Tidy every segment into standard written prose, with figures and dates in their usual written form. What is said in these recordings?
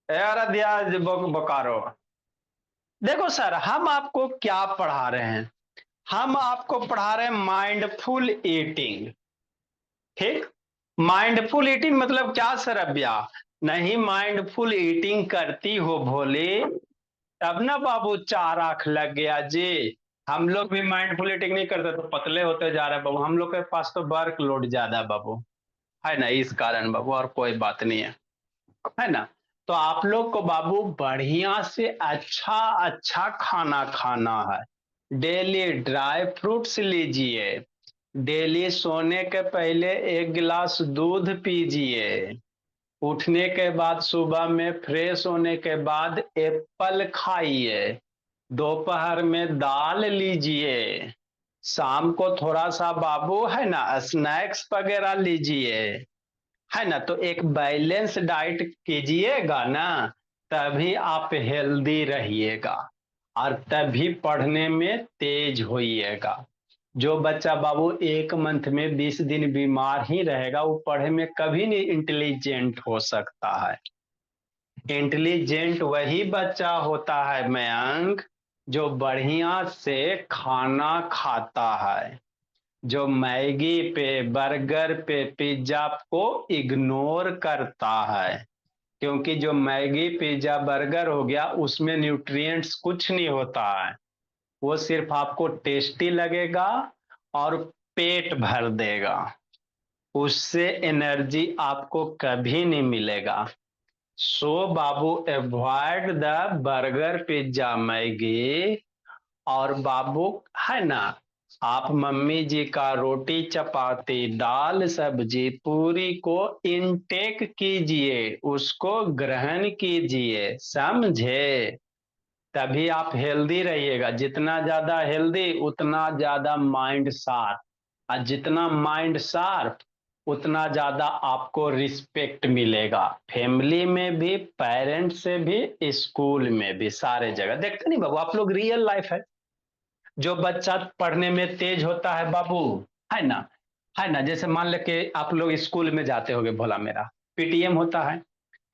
यार अध्याय बोकारो। देखो सर, हम आपको क्या पढ़ा रहे हैं? हम आपको पढ़ा रहे हैं माइंडफुल ईटिंग। ठीक। माइंडफुल ईटिंग मतलब क्या सर अभ्या? नहीं माइंडफुल ईटिंग करती हो भोले, तब ना बाबू 4 आंख लग गया जी। हम लोग भी माइंडफुल ईटिंग नहीं करते तो पतले होते जा रहे हैं बाबू। हम लोग के पास तो वर्क लोड ज्यादा है बाबू, है ना, इस कारण बाबू, और कोई बात नहीं है ना। तो आप लोग को बाबू बढ़िया से अच्छा अच्छा खाना खाना है। डेली ड्राई फ्रूट्स लीजिए। डेली सोने के पहले 1 गिलास दूध पीजिए। उठने के बाद सुबह में फ्रेश होने के बाद एप्पल खाइए। दोपहर में दाल लीजिए। शाम को थोड़ा सा बाबू है ना स्नैक्स वगैरह लीजिए। है ना, तो एक बैलेंस डाइट कीजिएगा ना, तभी आप हेल्दी रहिएगा और तभी पढ़ने में तेज होइएगा। जो बच्चा बाबू 1 मंथ में 20 दिन बीमार ही रहेगा वो पढ़े में कभी नहीं इंटेलिजेंट हो सकता है। इंटेलिजेंट वही बच्चा होता है मयंक, जो बढ़िया से खाना खाता है, जो मैगी पे बर्गर पे पिज्जा को इग्नोर करता है। क्योंकि जो मैगी पिज्जा बर्गर हो गया उसमें न्यूट्रिएंट्स कुछ नहीं होता है। वो सिर्फ आपको टेस्टी लगेगा और पेट भर देगा, उससे एनर्जी आपको कभी नहीं मिलेगा। So babu avoid the burger pizza Maggi. और बाबू है ना, आप मम्मी जी का रोटी चपाती दाल सब्जी पूरी को इनटेक कीजिए, उसको ग्रहण कीजिए, समझे? तभी आप हेल्दी रहिएगा। जितना ज्यादा हेल्दी उतना ज्यादा माइंड शार्प, और जितना माइंड शार्प उतना ज्यादा आपको रिस्पेक्ट मिलेगा, फैमिली में भी, पेरेंट्स से भी, स्कूल में भी, सारे जगह। देखते नहीं बाबू आप लोग, रियल लाइफ है। जो बच्चा पढ़ने में तेज होता है बाबू, है ना, है ना, जैसे मान ले कि आप लोग स्कूल में जाते होगे, भोला मेरा पीटीएम होता है।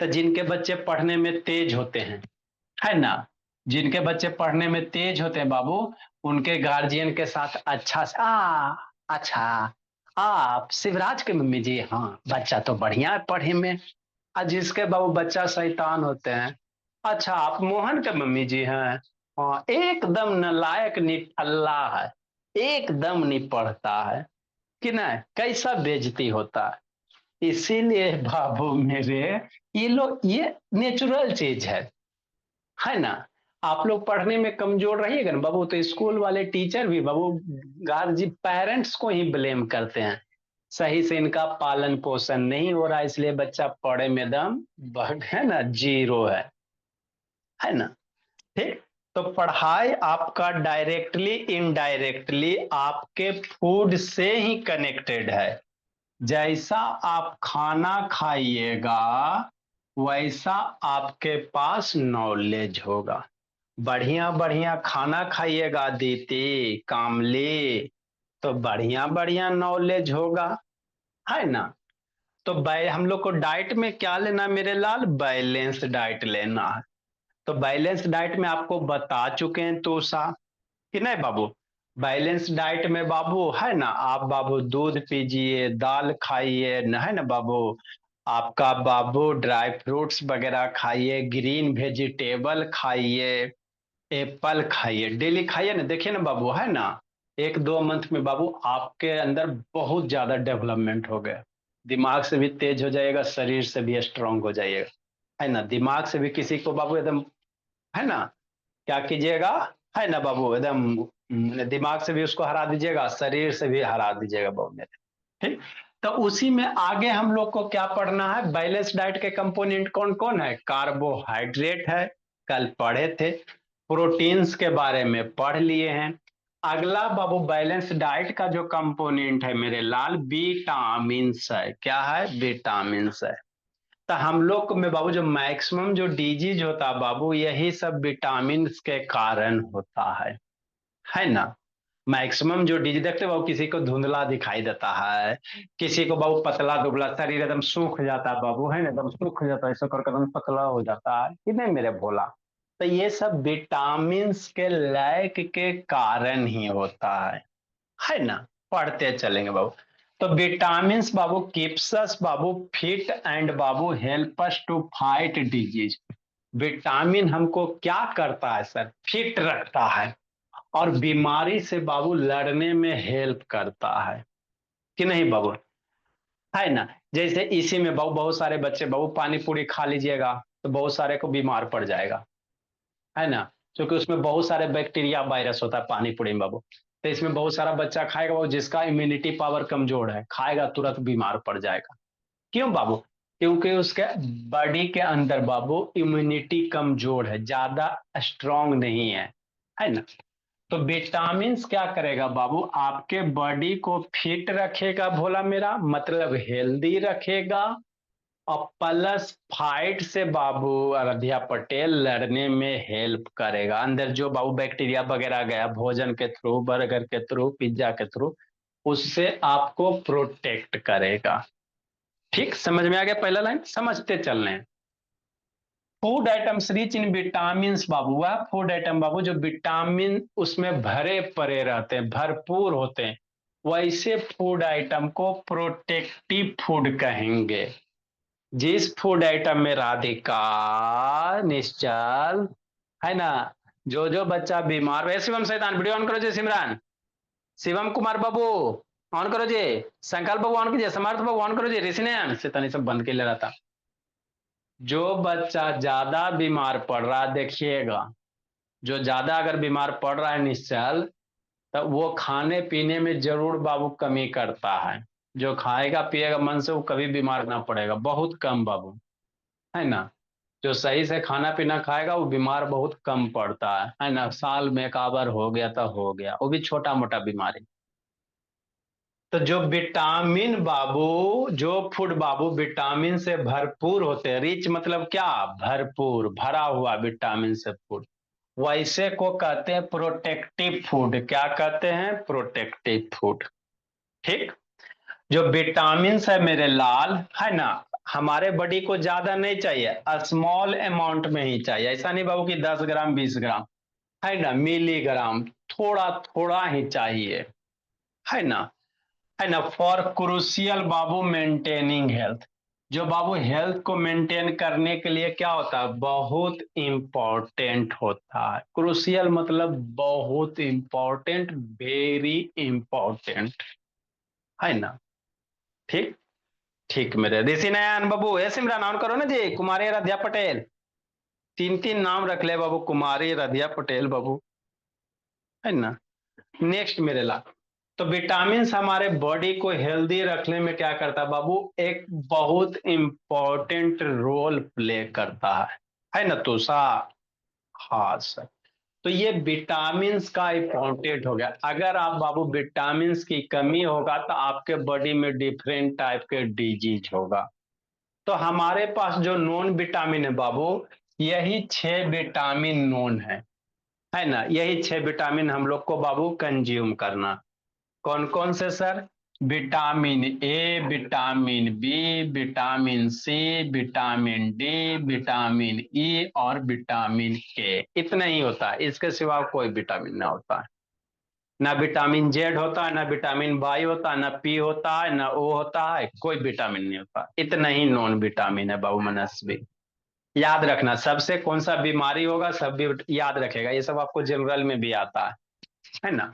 तो जिनके बच्चे पढ़ने में तेज होते हैं, है ना, जिनके बच्चे पढ़ने में तेज होते हैं बाबू, उनके गार्जियन के साथ अच्छा से अच्छा, आप शिवराज के मम्मी जी, हाँ बच्चा तो बढ़िया है पढ़े में। और जिसके बाबू बच्चा शैतान होते हैं, अच्छा आप मोहन के मम्मी जी हैं, हाँ एकदम नालायक निठल्ला है, एकदम नहीं पढ़ता है, कि नहीं, कैसा बेइज्जती होता है। इसीलिए बाबू मेरे, ये लोग, ये नेचुरल चीज है ना। आप लोग पढ़ने में कमजोर रहिएगा ना बाबू, तो स्कूल वाले टीचर भी बाबू गार्जियन पेरेंट्स को ही ब्लेम करते हैं। सही से इनका पालन पोषण नहीं हो रहा, इसलिए बच्चा पढ़े में दम है ना, जीरो है ना। ठीक। तो पढ़ाई आपका डायरेक्टली इनडायरेक्टली आपके फूड से ही कनेक्टेड है। जैसा आप खाना खाइएगा वैसा आपके पास नॉलेज होगा। बढ़िया बढ़िया खाना खाइएगा दीदी कामली, तो बढ़िया बढ़िया नॉलेज होगा, है ना। तो हम लोग को डाइट में क्या लेना मेरे लाल? बैलेंस डाइट लेना है। तो बैलेंस डाइट में आपको बता चुके हैं तो सा, कि नहीं बाबू? बैलेंस डाइट में बाबू है ना, आप बाबू दूध पीजिए, दाल खाइए न, है ना बाबू, आपका बाबू ड्राई फ्रूट्स वगैरह खाइए, ग्रीन वेजिटेबल खाइए, एप्पल खाइए, डेली खाइए ना। देखिए ना बाबू, है ना, 1-2 मंथ में बाबू आपके अंदर बहुत ज्यादा डेवलपमेंट हो गया। दिमाग से भी तेज हो जाएगा, शरीर से भी स्ट्रांग हो जाइएगा, है ना। दिमाग से भी किसी को बाबू एकदम, है ना, क्या कीजिएगा, है ना बाबू, एकदम दिमाग से भी उसको हरा दीजिएगा, शरीर से भी हरा दीजिएगा बाबू मेरे। ठीक। तो उसी में आगे हम लोग को क्या पढ़ना है? बैलेंस डाइट के कंपोनेंट कौन कौन है? कार्बोहाइड्रेट है, कल पढ़े थे। प्रोटीन्स के बारे में पढ़ लिए हैं। अगला बाबू बैलेंस डाइट का जो कंपोनेंट है मेरे लाल, विटामिन्स है। क्या है? विटामिन्स है। तो हम लोग में बाबू जो मैक्सिमम जो डिजीज होता है बाबू, यही सब विटामिन के कारण होता है ना। मैक्सिमम जो डिजीज देखते हैं वो किसी को धुंधला दिखाई देता है, किसी को बाबू पतला दुबला शरीर एकदम सूख जाता है बाबू, है ना, एकदम सूख जाता है, ऐसा कर एकदम पतला हो जाता है कि नहीं मेरे भोला। तो ये सब विटामिन के लैक के कारण ही होता है ना। पढ़ते चलेंगे बाबू। तो विटामिन बाबू कीप्स अस बाबू फिट एंड बाबू help us to fight disease. Vitamin हमको क्या करता है सर, फिट रखता है और बीमारी से बाबू लड़ने में हेल्प करता है कि नहीं बाबू, है ना। जैसे इसी में बाबू बहुत सारे बच्चे बाबू पानी पूरी खा लीजिएगा तो बहुत सारे को बीमार पड़ जाएगा, है ना, क्योंकि उसमें बहुत सारे बैक्टीरिया वायरस होता है पानी पूरी में बाबू। तो इसमें बहुत सारा बच्चा खाएगा बाबू जिसका इम्यूनिटी पावर कमजोर है, खाएगा तुरंत बीमार पड़ जाएगा। क्यों बाबू, क्योंकि उसके बॉडी के अंदर बाबू इम्यूनिटी कमजोर है, ज्यादा स्ट्रांग नहीं है ना। तो विटामिन क्या करेगा बाबू, आपके बॉडी को फिट रखेगा भोला मेरा, मतलब हेल्दी रखेगा, और प्लस फाइट से बाबू आराध्या पटेल लड़ने में हेल्प करेगा। अंदर जो बाबू बैक्टीरिया वगैरह गया भोजन के थ्रू, बर्गर के थ्रू, पिज्जा के थ्रू, उससे आपको प्रोटेक्ट करेगा। ठीक समझ में आ गया, पहला लाइन समझते चल रहे हैं। Food items rich in vitamin babu, वह फूड आइटम बाबू जो विटामिन उसमें भरे पड़े रहते हैं, भरपूर होते हैं, वैसे फूड आइटम को प्रोटेक्टिव फूड कहेंगे। जिस फूड आइटम में राधिका, निश्चल, है ना, जो बच्चा बीमार है, शिवम शैतान वीडियो ऑन करो जी, सिमरान, शिवम कुमार बाबू ऑन करो जी, संकल्प बाबू ऑन कीजिए, समर्थ बाबू ऑन करो जी, ऋषिनयन शैतान सब बंद के ले रहा था। जो बच्चा ज्यादा बीमार पड़ रहा है देखिएगा, जो ज्यादा अगर बीमार पड़ रहा है निश्चल, तो वो खाने पीने में जरूर बाबू कमी करता है। जो खाएगा पिएगा मन से वो कभी बीमार ना पड़ेगा, बहुत कम बाबू, है ना। जो सही से खाना पीना खाएगा वो बीमार बहुत कम पड़ता है ना। साल में एक आवर हो गया तो हो गया, वो भी छोटा मोटा बीमारी। तो जो विटामिन बाबू, जो फूड बाबू विटामिन से भरपूर होते हैं, रिच मतलब क्या, भरपूर भरा हुआ विटामिन से फूड, वैसे को कहते हैं प्रोटेक्टिव फूड। क्या कहते हैं, प्रोटेक्टिव फूड। ठीक। जो विटामिन है मेरे लाल, है ना, हमारे बॉडी को ज्यादा नहीं चाहिए, स्मॉल अमाउंट में ही चाहिए। ऐसा नहीं बाबू कि 10 ग्राम 20 ग्राम, है ना, मिलीग्राम, थोड़ा थोड़ा ही चाहिए, है ना, है ना। For crucial Babu maintaining health, जो बाबू हेल्थ को मेंटेन करने के लिए क्या होता है, बहुत इंपॉर्टेंट होता है। क्रूसियल मतलब बहुत इंपॉर्टेंट, वेरी इंपॉर्टेंट, है ना। ठीक। ठीक मेरे ऋषि नयन बाबू, ऐसे सिमरन ऑन करो ना जी, कुमारी राध्या पटेल, तीन तीन नाम रख ले बाबू, कुमारी राध्या पटेल बाबू, है ना। नेक्स्ट मेरे ला, तो विटामिन हमारे बॉडी को हेल्दी रखने में क्या करता है बाबू, एक बहुत इंपॉर्टेंट रोल प्ले करता है ना तुषा। हाँ सर। तो ये विटामिन का इंपॉर्टेंट हो गया। अगर आप बाबू विटामिन की कमी होगा तो आपके बॉडी में डिफरेंट टाइप के डिजीज होगा। तो हमारे पास जो नॉन विटामिन है बाबू, यही 6 विटामिन नॉन है ना। यही 6 विटामिन हम लोग को बाबू कंज्यूम करना। कौन कौन से sir, vitamin A, vitamin B, vitamin C, vitamin D, vitamin E और विटामिन के। इतना ही होता है, इसके सिवा कोई विटामिन ना होता है। ना विटामिन जेड होता है, ना विटामिन वाई होता है, ना पी होता है, ना ओ होता है, कोई विटामिन नहीं होता। इतना ही नॉन विटामिन है बाबू मनस्वी। याद रखना, सबसे कौन सा बीमारी होगा सब भी याद रखेगा, ये सब आपको जनरल में भी आता है ना।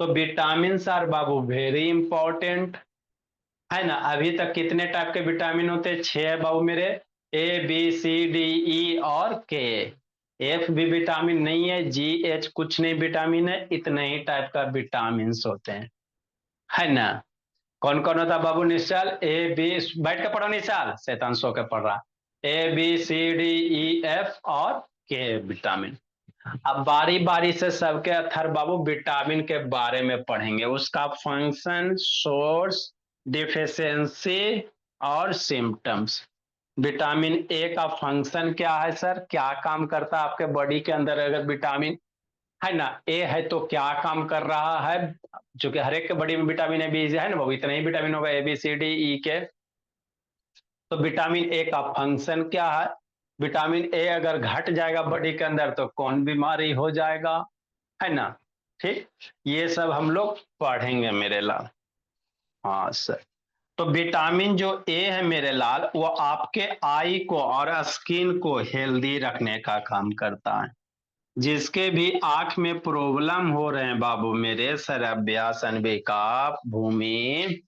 तो विटामिन आर बाबू वेरी इंपॉर्टेंट, है ना। अभी तक कितने टाइप के विटामिन होते हैं, 6 है बाबू मेरे, ए बी सी डी ई और के। एफ भी विटामिन नहीं है, जी एच कुछ नहीं विटामिन है, इतने ही टाइप का विटामिन होते हैं, है ना। कौन कौन होता है बाबू निश्चल, ए बी, बैठ के पढ़ो निश्चल, शैतान सो के पढ़ रहा, A B C D E F और के विटामिन। अब बारी बारी से सबके अथर बाबू विटामिन के बारे में पढ़ेंगे, उसका फंक्शन, सोर्स, डिफिशियंसी और सिम्टम्स। विटामिन ए का फंक्शन क्या है सर, क्या काम करता है आपके बॉडी के अंदर अगर विटामिन है ना। ए है तो क्या काम कर रहा है, चूंकि हर एक के बॉडी में विटामिन ए बी है ना, वो इतने ही विटामिन होगा ए बी सी डी ई के। तो विटामिन ए का फंक्शन क्या है, विटामिन ए अगर घट जाएगा बॉडी के अंदर तो कौन बीमारी हो जाएगा, है ना। ठीक, ये सब हम लोग पढ़ेंगे मेरे लाल। हाँ सर। तो विटामिन जो ए है मेरे लाल, वो आपके आई को और स्किन को हेल्दी रखने का काम करता है। जिसके भी आंख में प्रॉब्लम हो रहे हैं बाबू मेरे, सरब्या सनबिका भूमि,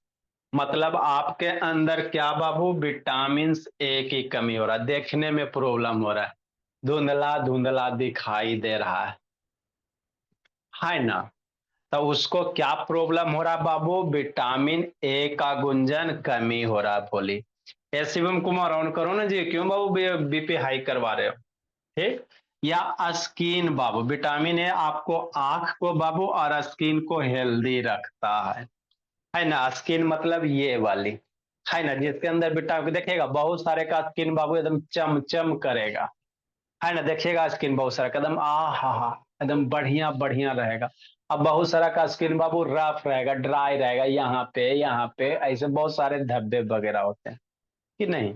मतलब आपके अंदर क्या बाबू, विटामिन ए की कमी हो रहा है, देखने में प्रॉब्लम हो रहा है, धुंधला धुंधला दिखाई दे रहा है ना। तो उसको क्या प्रॉब्लम हो रहा है बाबू, विटामिन ए का गुंजन कमी हो रहा है, बोली। ए शिवम कुमार ऑन करो ना जी, क्यों बाबू बीपी हाई करवा रहे हो। ठीक, या स्किन बाबू, विटामिन ए आपको आंख को बाबू और स्किन को हेल्दी रखता है ना। स्किन मतलब ये वाली, है ना, जिसके अंदर विटामिन देखिएगा बहुत सारे का स्किन बाबू एकदम चमचम करेगा, है ना। देखिएगा स्किन बहुत सारा का एकदम आ हा एकदम बढ़िया बढ़िया रहेगा। अब बहुत सारा का स्किन बाबू रफ रहेगा, ड्राई रहेगा, यहाँ पे ऐसे बहुत सारे धब्बे वगैरह होते हैं कि नहीं।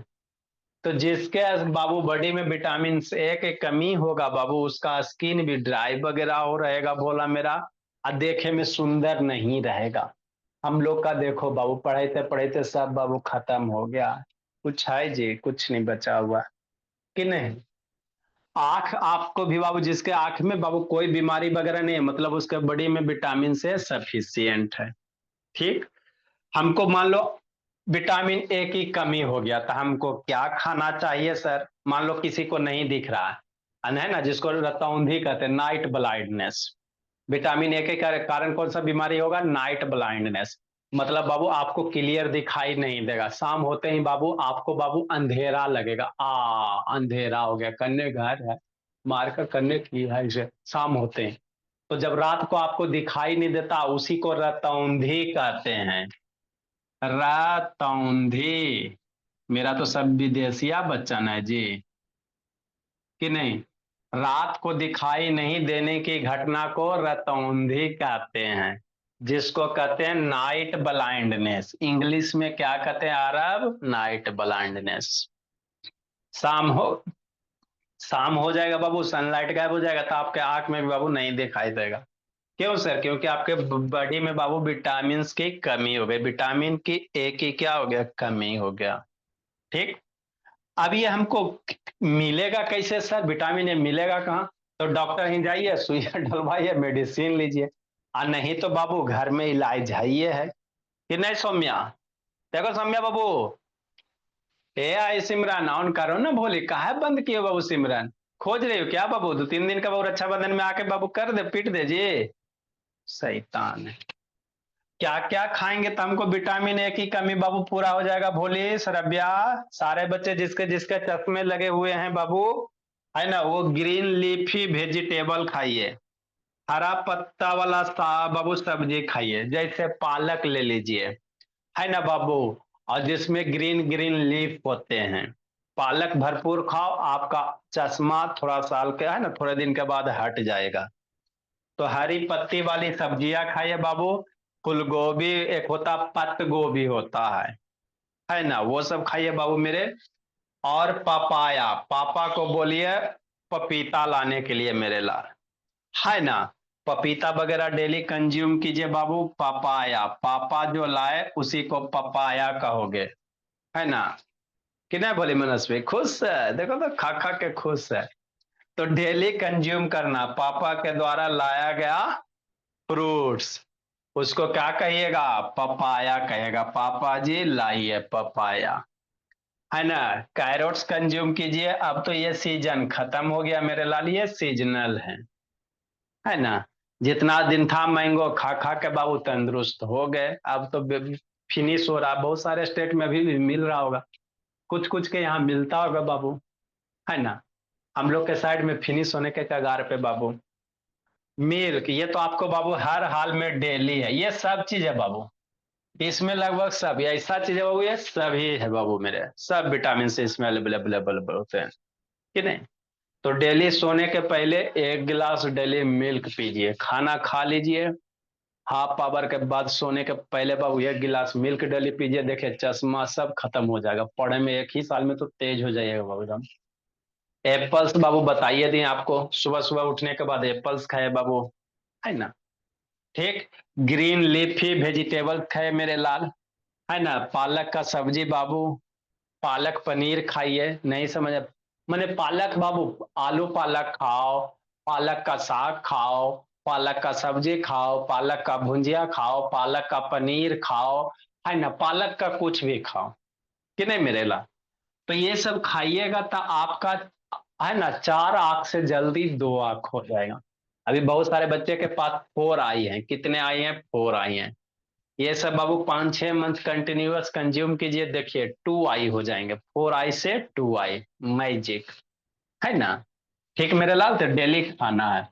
तो जिसके बाबू बॉडी में विटामिन ए की कमी होगा बाबू, उसका स्किन भी ड्राई वगैरह हो रहेगा बोला मेरा, और देखे में सुंदर नहीं रहेगा। हम लोग का देखो बाबू, पढ़ते पढ़ते सब बाबू खत्म हो गया, कुछ है जी, कुछ नहीं बचा हुआ कि नहीं। आंख आपको भी बाबू, जिसके आंख में बाबू कोई बीमारी वगैरह नहीं है, मतलब उसके बॉडी में विटामिन से सफिशियंट है। ठीक, हमको मान लो विटामिन ए की कमी हो गया तो हमको क्या खाना चाहिए सर, मान लो किसी को नहीं दिख रहा है ना, जिसको रतौंधी कहते हैं, नाइट ब्लाइंडनेस। विटामिन ए के कारण कौन सा बीमारी होगा, नाइट ब्लाइंडनेस। मतलब बाबू आपको क्लियर दिखाई नहीं देगा, शाम होते ही बाबू आपको बाबू अंधेरा लगेगा, अंधेरा हो गया, कन्ने घर है, मार कर कन्ने की है इसे, शाम होते हैं। तो जब रात को आपको दिखाई नहीं देता, उसी को रतौंधी कहते हैं, रतौंधी। मेरा तो सब विदेशिया बच्चन है जी, कि नहीं। रात को दिखाई नहीं देने की घटना को रतौंधी कहते हैं, जिसको कहते हैं नाइट ब्लाइंडनेस, इंग्लिश में क्या कहते हैं अरब, नाइट ब्लाइंडनेस। शाम हो शाम हो जाएगा बाबू, सनलाइट गायब हो जाएगा तो आपके आंख में भी बाबू नहीं दिखाई देगा। क्यों सर, क्योंकि आपके बॉडी में बाबू विटामिन की कमी हो गई, विटामिन की ए की क्या हो गया, कमी हो गया। ठीक, अब ये हमको मिलेगा कैसे सर, विटामिन ए मिलेगा कहाँ। तो डॉक्टर ही जाइए, सुइया डलवाइए, मेडिसिन लीजिए, और नहीं तो बाबू घर में इलाज है, ये है कि नहीं सौम्या। देखो सौम्या बाबू, ए आई सिमरन ऑन करो ना, भोली काहे बंद किए बाबू, सिमरन खोज रही हो क्या बाबू, 2-3 दिन का बाबू रक्षाबंधन में आके बाबू कर दे, पीट दे जी, शैतान है। क्या क्या खाएंगे तो हमको विटामिन ए की कमी बाबू पूरा हो जाएगा, भोली सरब्या। सारे बच्चे जिसके जिसके चश्मे लगे हुए हैं बाबू, है ना, वो ग्रीन लीफी वेजिटेबल खाइए, हरा पत्ता वाला बाबू सब्जी खाइए, जैसे पालक ले लीजिए, है ना बाबू, और जिसमें ग्रीन ग्रीन लीफ होते हैं, पालक भरपूर खाओ, आपका चश्मा थोड़ा साल का है ना, थोड़े दिन के बाद हट जाएगा। तो हरी पत्ती वाली सब्जियां खाइए बाबू, फूल गोभी, एक होता पत्त गोभी होता है ना, वो सब खाइए बाबू मेरे। और पपाया, पापा को बोलिए पपीता लाने के लिए मेरे लाल, है ना। पपीता वगैरह डेली कंज्यूम कीजिए बाबू, पपाया, पापा जो लाए उसी को पपाया कहोगे, है ना। कि नहीं बोली मनस्वी, खुश है, देखो तो खा खा के खुश है। तो डेली कंज्यूम करना पापा के द्वारा लाया गया फ्रूट्स, उसको क्या कहिएगा, पपाया कहेगा, पापा जी लाइए पपाया, है ना। कैरोट्स कंज्यूम कीजिए, अब तो ये सीजन खत्म हो गया मेरे लाल, ये सीजनल है ना। जितना दिन था मैंगो खा खा के बाबू तंदुरुस्त हो गए, अब तो फिनिश हो रहा, बहुत सारे स्टेट में भी मिल रहा होगा, कुछ कुछ के यहाँ मिलता होगा बाबू, है ना। हम लोग के साइड में फिनिश होने के कगार पे बाबू। मिल्क, ये तो आपको बाबू हर हाल में डेली है, ये सब चीज है बाबू, इसमें लगभग सब ऐसा चीज है बाबू, ये सभी है बाबू मेरे, सब विटामिन से इसमें अवेलेबल होते हैं कि नहीं। तो डेली सोने के पहले 1 गिलास डेली मिल्क पीजिए, खाना खा लीजिए, हाफ आवर के बाद सोने के पहले बाबू 1 गिलास मिल्क डेली पीजिए। देखिए चश्मा सब खत्म हो जाएगा, पढ़ने में 1 ही साल में तो तेज हो जाइएगा बाबू एकदम। एप्पल्स बाबू बताइए दिए आपको, सुबह सुबह उठने के बाद एप्पल्स खाए बाबू, है ना। ठीक। ग्रीन लीफी वेजिटेबल खाए मेरे लाल, है ना। पालक का सब्जी बाबू, पालक पनीर खाइए, नहीं समझ मैंने पालक बाबू, आलू पालक खाओ, पालक का साग खाओ, पालक का सब्जी खाओ, पालक का भुंजिया खाओ, पालक का पनीर खाओ, है ना, पालक का कुछ भी खाओ, कि नहीं मेरे ला। तो ये सब खाइएगा तो आपका, है ना, 4 आंख से जल्दी 2 आंख हो जाएगा। अभी बहुत सारे बच्चे के पास 4 आई हैं, कितने आई हैं, 4 आई हैं। ये सब बाबू 5-6 मंथ कंटिन्यूअस कंज्यूम कीजिए, देखिए 2 आई हो जाएंगे, 4 आई से 2 आई, मैजिक, है ना। ठीक मेरे लाल, तो डेली खाना है।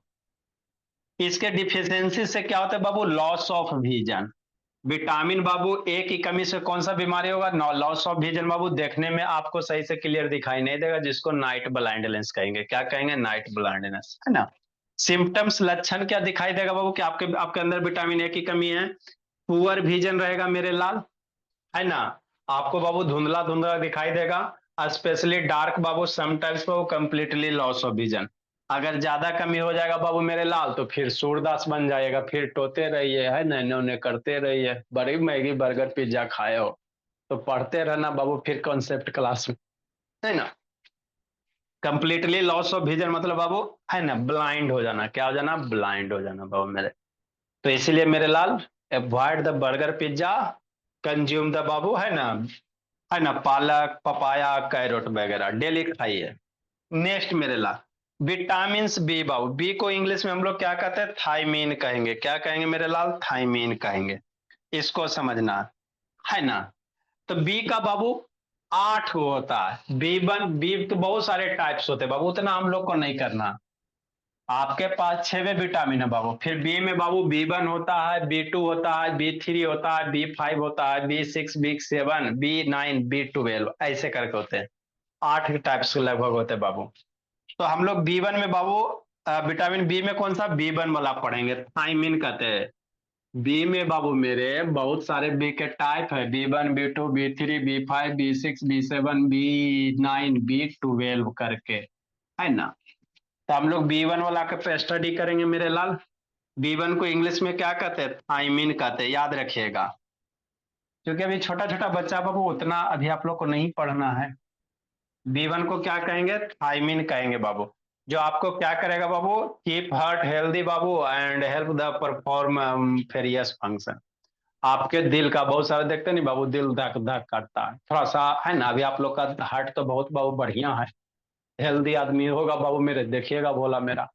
इसके डिफिशियंसी से क्या होता है बाबू, लॉस ऑफ विजन। विटामिन बाबू ए की कमी से कौन सा बीमारी होगा, लॉस ऑफ विजन बाबू, देखने में आपको सही से क्लियर दिखाई नहीं देगा, जिसको नाइट ब्लाइंडनेस कहेंगे। क्या कहेंगे, नाइट ब्लाइंडनेस, है ना। सिम्टम्स लक्षण क्या दिखाई देगा बाबू कि आपके आपके अंदर विटामिन ए की कमी है। पुअर विजन रहेगा मेरे लाल, है ना। आपको बाबू धुंधला धुंधला दिखाई देगा, specially dark Babu, sometimes Babu completely loss of vision. अगर ज्यादा कमी हो जाएगा बाबू मेरे लाल तो फिर सूरदास बन जाएगा, फिर टोते रहिए, है ना, इन्होंने करते रहिए, बड़ी मैगी बर्गर पिज्जा खाए हो तो पढ़ते रहना बाबू फिर कॉन्सेप्ट क्लास में, है ना। कंप्लीटली लॉस ऑफ विजन मतलब बाबू, है ना, ब्लाइंड हो जाना, क्या हो जाना, ब्लाइंड हो जाना बाबू मेरे। तो इसीलिए मेरे लाल, avoid the burger pizza, consume the babu, है ना, पालक पपाया कैरोट वगैरह डेली खाइए। नेक्स्ट मेरे ला, विटामिन बी बाबू, बी को इंग्लिश में हम लोग क्या कहते हैं, थाइमीन कहेंगे। क्या कहेंगे मेरे लाल, थाइमीन कहेंगे। इसको समझना, है ना। तो बी का बाबू 8 होता है, बी तो बहुत सारे टाइप्स होते हैं बाबू, उतना हम लोग को नहीं करना। आपके पास 6 विटामिन है बाबू। फिर बी में बाबू बी 1 होता है, बी 2 होता है, बी 3 होता है, बी 5 होता है, बी 6, बी 7, बी 9, बी 12, ऐसे करके होते हैं। 8 टाइप्स के लगभग होते हैं बाबू। तो हम लोग बी 1 में बाबू, विटामिन बी में कौन सा, बी 1 वाला पढ़ेंगे, थाइमिन कहते हैं। बी में बाबू मेरे बहुत सारे बी के टाइप है, B 1, B 2, B 3, B 5, B 6, B 7, B 9, B 12 करके, है ना। तो हम लोग बी 1 वाला के पे स्टडी करेंगे मेरे लाल। बी 1 को इंग्लिश में क्या कहते हैं, थाइमिन कहते हैं, याद रखिएगा। क्योंकि अभी छोटा छोटा बच्चा बाबू, उतना अभी आप लोग को नहीं पढ़ना है। बी 1 को क्या कहेंगे, थाइमिन कहेंगे बाबू। जो आपको क्या करेगा बाबू, keep heart healthy babu and help the perform various function. आपके दिल का, बहुत सारे देखते नहीं बाबू, दिल धक धक करता है थोड़ा सा, है ना। अभी आप लोग का हार्ट तो बहुत बाबू बढ़िया है, हेल्दी आदमी होगा बाबू मेरे, देखिएगा भोला मेरा।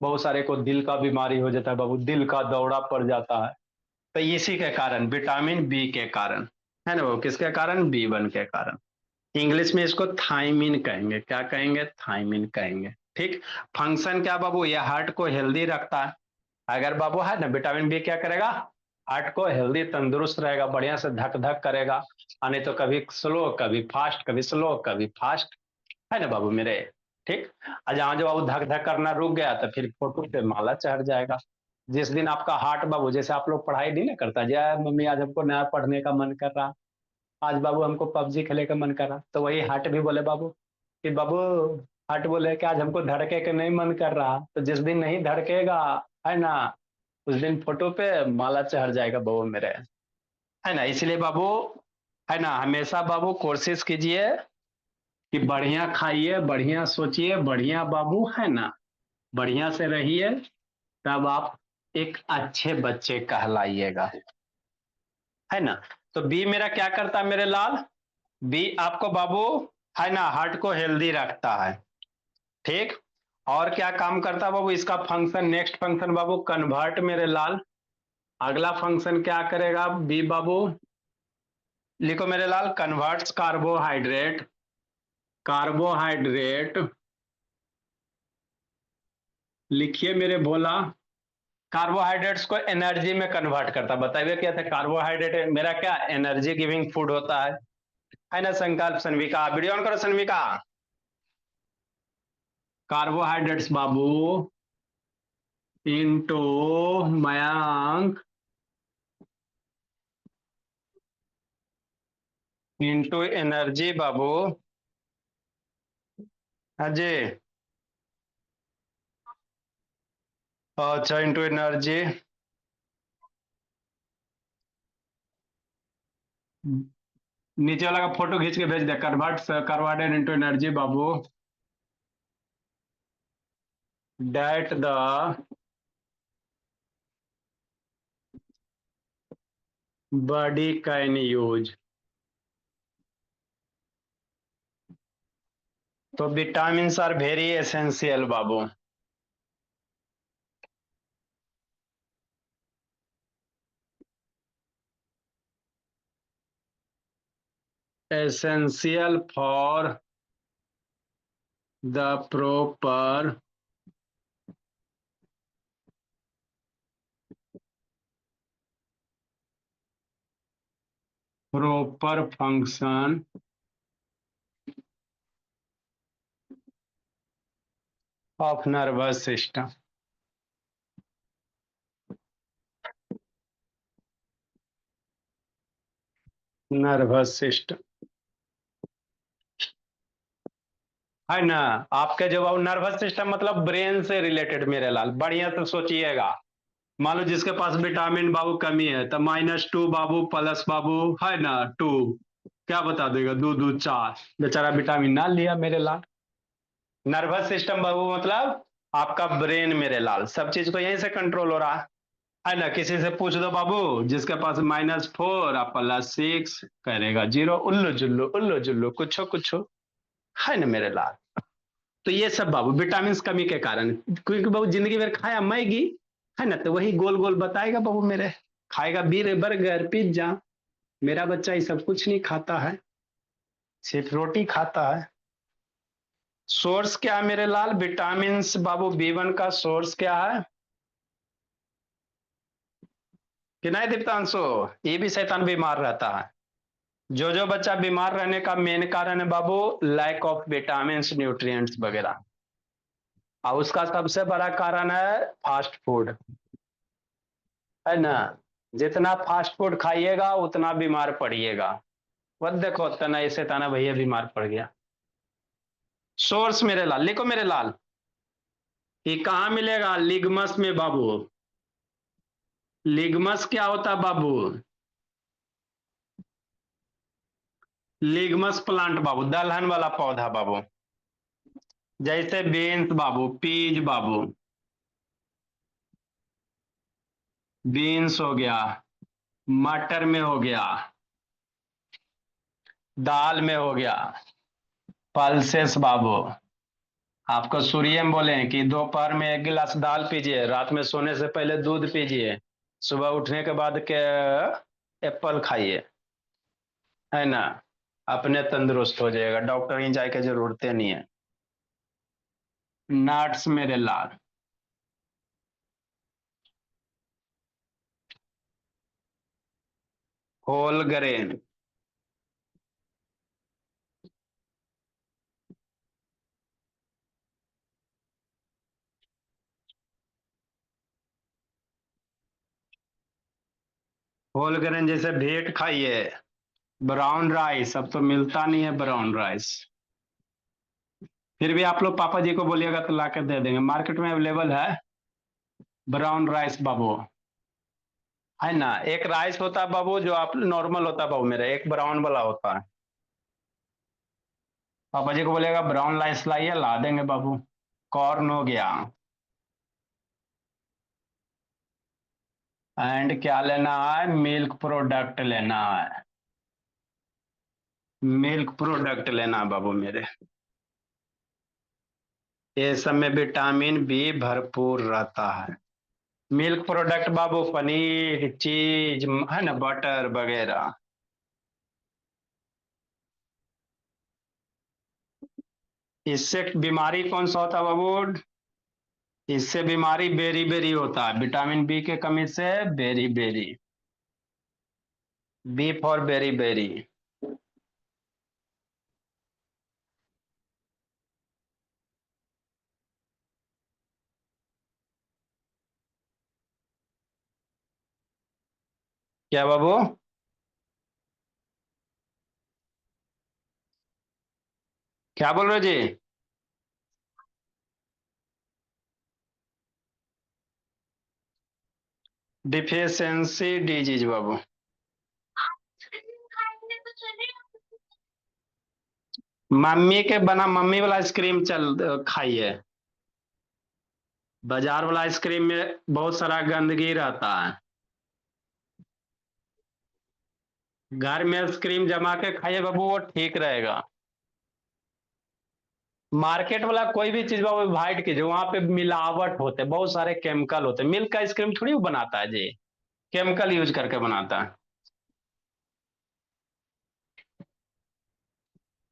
बहुत सारे को दिल का बीमारी हो जाता है बाबू, दिल का दौरा पड़ जाता है। तो इसी के कारण, विटामिन बी के कारण, है ना बाबू, किसके कारण, बी 1 के कारण। इंग्लिश में इसको थाइमिन कहेंगे। क्या कहेंगे, थाइमिन कहेंगे। ठीक। फंक्शन क्या बाबू, ये हार्ट को हेल्दी रखता है। अगर बाबू, है ना, विटामिन बी क्या करेगा, हार्ट को हेल्दी तंदुरुस्त रहेगा, बढ़िया से धक धक करेगा। और नहीं तो कभी स्लो कभी फास्ट, कभी स्लो कभी फास्ट, है ना बाबू मेरे। ठीक। और जहां जो बाबू धक धक करना रुक गया तो फिर फोटो पे माला चढ़ जाएगा। जिस दिन आपका हार्ट बाबू, जैसे आप लोग पढ़ाई नहीं ना करता, जय मम्मी आज हमको नया पढ़ने का मन कर रहा, आज बाबू हमको पबजी खेलने का मन कर रहा, तो वही हार्ट भी बोले बाबू कि बाबू, हार्ट बोले कि आज हमको धड़के के नहीं मन कर रहा, तो जिस दिन नहीं धड़केगा, है ना, उस दिन फोटो पे माला चढ़ जाएगा बाबू मेरे, है ना। इसलिए बाबू, है ना, हमेशा बाबू कोशिश कीजिए कि बढ़िया खाइए, बढ़िया सोचिए, बढ़िया बाबू, है ना, बढ़िया से रहिए, तब आप एक अच्छे बच्चे कहलाइएगा, है ना। तो बी मेरा क्या करता है मेरे लाल, बी आपको बाबू, है ना, हार्ट को हेल्दी रखता है। ठीक। और क्या काम करता है बाबू, इसका फंक्शन, नेक्स्ट फंक्शन बाबू, कन्वर्ट मेरे लाल। अगला फंक्शन क्या करेगा बी बाबू, लिखो मेरे लाल, कन्वर्ट्स कार्बोहाइड्रेट, कार्बोहाइड्रेट, लिखिए मेरे भोला, कार्बोहाइड्रेट्स को एनर्जी में कन्वर्ट करता है। बताइए क्या था, कार्बोहाइड्रेट मेरा क्या एनर्जी गिविंग फूड होता है ना। संकल्प सन्विका, वीडियो ऑन करो सन्विका। कार्बोहाइड्रेट्स बाबू इंटू मयांक इंटू एनर्जी बाबू। हाँ जी। अच्छा, इंटू एनर्जी। नीचे वाला का फोटो खींच के भेज दे। Convert carbohydrate into energy babu. That the body can use. तो vitamin are very essential babu. Essential for the proper function of nervous system। Nervous system है ना। आपके जो नर्वस सिस्टम मतलब ब्रेन से रिलेटेड मेरे लाल, बढ़िया से सोचिएगा। मान लो जिसके पास विटामिन बाबू कमी है तो -2 बाबू प्लस बाबू है ना 2, क्या बता देगा? 2 2 4। बेचारा विटामिन ना लिया मेरे लाल। नर्वस सिस्टम बाबू मतलब आपका ब्रेन मेरे लाल, सब चीज तो यहीं से कंट्रोल हो रहा है ना। किसी से पूछ दो बाबू, जिसके पास -4 और +6 करेगा 0। उल्लू जुल्लू कुछो कुछो है ना मेरे लाल। तो ये सब बाबू विटामिन कमी के कारण, क्योंकि बाबू जिंदगी भर खाया मैगी है ना, तो वही गोल गोल बताएगा बाबू मेरे। खाएगा बीर बर्गर पिज्जा। मेरा बच्चा ये सब कुछ नहीं खाता है, सिर्फ रोटी खाता है। सोर्स क्या है मेरे लाल? विटामिन बाबू B1 का सोर्स क्या है कि नहीं दीप्तांशु? ये भी शैतान बीमार रहता है। जो बच्चा बीमार रहने का मेन कारण है बाबू लैक ऑफ विटामिन न्यूट्रिएंट्स वगैरह। और उसका सबसे बड़ा कारण है फास्ट फूड, है ना। जितना फास्ट फूड खाइएगा उतना बीमार पड़िएगा। वह देखो तना ऐसे ताना भैया बीमार पड़ गया। सोर्स मेरे लाल लिखो मेरे लाल। ये कहाँ मिलेगा? लिगमस में बाबू। लिगमस क्या होता है बाबू? लिगमस प्लांट बाबू, दलहन वाला पौधा बाबू। जैसे बीन्स बाबू, पीज बाबू। बीन्स हो गया, मटर में हो गया, दाल में हो गया। पल्सेस बाबू। आपको सूर्य में बोले कि दोपहर में 1 गिलास दाल पीजिए, रात में सोने से पहले दूध पीजिए, सुबह उठने के बाद के एप्पल खाइए, है ना। अपने तंदुरुस्त हो जाएगा, डॉक्टर ही जाए के जरूरत नहीं है। नट्स मेरे लाल। Whole grain. होल ग्रेन जैसे भेट खाइए। ब्राउन राइस अब तो मिलता नहीं है ब्राउन राइस। फिर भी आप लोग पापा जी को बोलिएगा तो ला के दे देंगे, मार्केट में अवेलेबल है ब्राउन राइस बाबू, है ना। एक राइस होता है बाबू जो आप नॉर्मल होता है बाबू मेरा, एक ब्राउन वाला होता है। पापा जी को बोलिएगा ब्राउन राइस लाइए, ला देंगे बाबू। कॉर्न हो गया। एंड क्या लेना है? मिल्क प्रोडक्ट लेना है। मिल्क प्रोडक्ट लेना है बाबू मेरे। ये सब में विटामिन बी भरपूर रहता है। मिल्क प्रोडक्ट बाबू पनीर चीज है ना, बटर वगैरह। इससे बीमारी कौन सा होता है बाबू? इससे बीमारी बेरी बेरी होता है, विटामिन बी के कमी से beriberi. B for beriberi. क्या बाबू? क्या बोल रहे हो जी? डिफिशियंसी डिजीज बाबू। मम्मी के बना मम्मी वाला आइसक्रीम चल खाइए। बाजार वाला आइसक्रीम में बहुत सारा गंदगी रहता है। घर में आइसक्रीम जमा के खाइए बाबू, वो ठीक रहेगा। मार्केट वाला कोई भी चीज बाबू वाइट की जो वहां पे मिलावट होते, बहुत सारे केमिकल होते। मिल्क का आइसक्रीम थोड़ी वो बनाता है जी, केमिकल यूज करके बनाता है।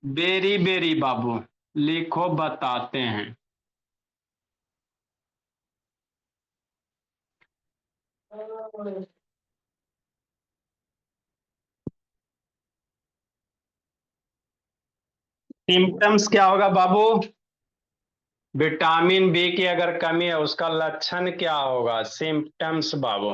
बेरी बेरी बाबू, लिखो बताते हैं। सिम्टम्स क्या होगा बाबू? विटामिन बी की अगर कमी है उसका लक्षण क्या होगा? Symptoms Babu.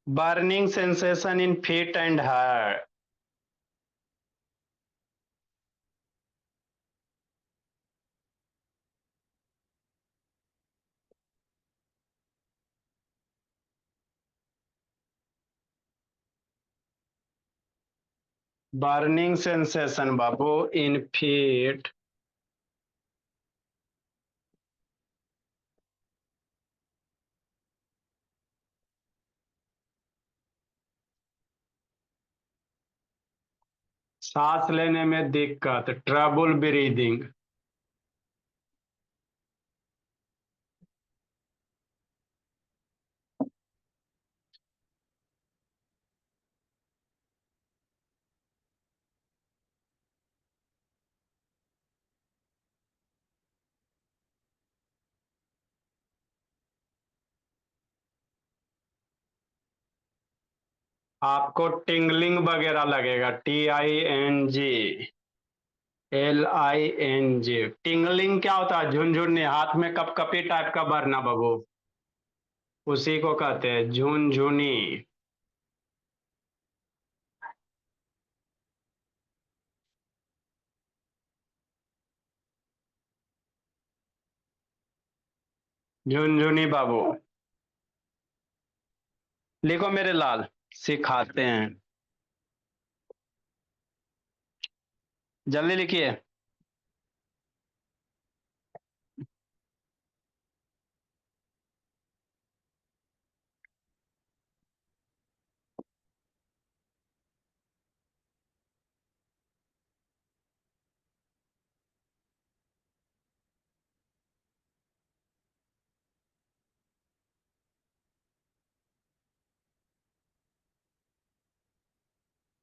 Burning sensation in feet and heart. Burning sensation Babu in feet. सांस लेने में दिक्कत, ट्रबल ब्रीदिंग। आपको टिंगलिंग वगैरह लगेगा, TING, LING। टिंगलिंग क्या होता है? झुनझुनी, हाथ में कपकपी टाइप का भरना बाबू, उसी को कहते हैं झुनझुनी। झुनझुनी बाबू। लिखो मेरे लाल, सिखाते हैं। जल्दी लिखिए।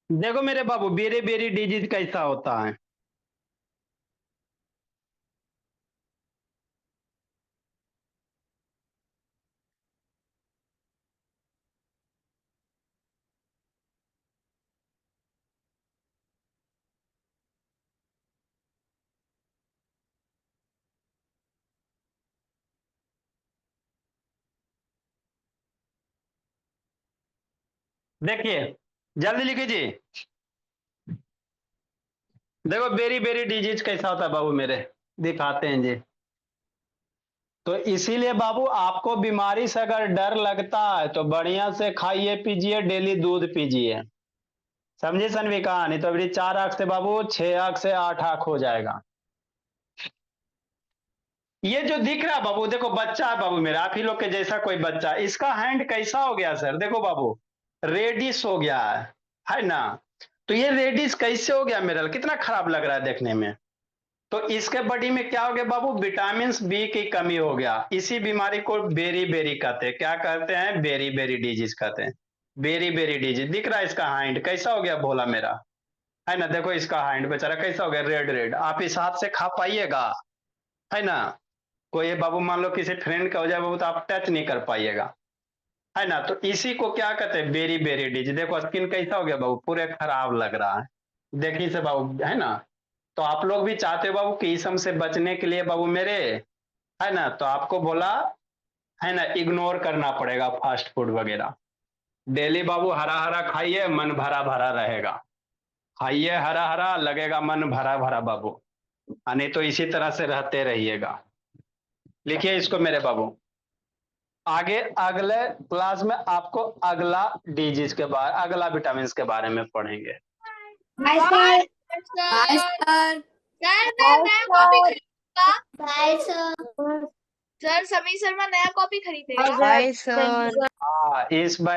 देखो मेरे बाबू, बेरी बेरी डिजीज कैसा होता है। देखिए, जल्दी लिखिए जी। देखो बेरी बेरी डिजीज कैसा होता है बाबू मेरे, दिखाते हैं जी। तो इसीलिए बाबू आपको बीमारी से अगर डर लगता है तो बढ़िया से खाइए पीजिए, डेली दूध पीजिए। समझे सनवी कहानी? तो अभी 4 आंख से बाबू 6 आंख से 8 आंख हो जाएगा। ये जो दिख रहा है बाबू, देखो बच्चा है बाबू मेरा, आप ही लोग के जैसा कोई बच्चा, इसका हैंड कैसा हो गया सर? देखो बाबू, रेडिश हो गया है ना? तो ये रेडिश कैसे हो गया मेरा? कितना खराब लग रहा है देखने में। तो इसके बॉडी में क्या हो गया बाबू? विटामिन बी की कमी हो गया। इसी बीमारी को बेरी बेरी कहते हैं। क्या कहते हैं? बेरी बेरी डिजीज कहते हैं। बेरी बेरी डिजीज दिख रहा है, इसका हैंड कैसा हो गया भोला मेरा, है ना? देखो इसका हैंड बेचारा कैसा हो गया, रेड रेड। आप इस हाथ से खा पाइएगा? है ना? कोई बाबू मान लो किसी फ्रेंड का हो जाए बाबू, तो आप टच नहीं कर पाइएगा, है ना? तो इसी को क्या कहते हैं? Beriberi disease. देखो स्किन कैसा हो गया बाबू, पूरे खराब लग रहा है। देखिए से बाबू, है ना? तो आप लोग भी चाहते हो बाबू कि इस सब से बचने के लिए बाबू मेरे, है ना, तो आपको बोला है ना इग्नोर करना पड़ेगा फास्ट फूड वगैरह। डेली बाबू हरा हरा खाइए, मन भरा भरा रहेगा। खाइए हरा हरा, लगेगा मन भरा भरा बाबू। नहीं तो इसी तरह से रहते रहिएगा। लिखिए इसको मेरे बाबू। आगे अगले क्लास में आपको अगला डिजीज के बारे, अगला विटामिन के बारे में पढ़ेंगे। Bye sir. Bye sir. Sir मैं नया कॉपी खरीदूंगा। Bye sir. Sir Sameer Sharma नया कॉपी खरीदेगा। Bye sir. इस बार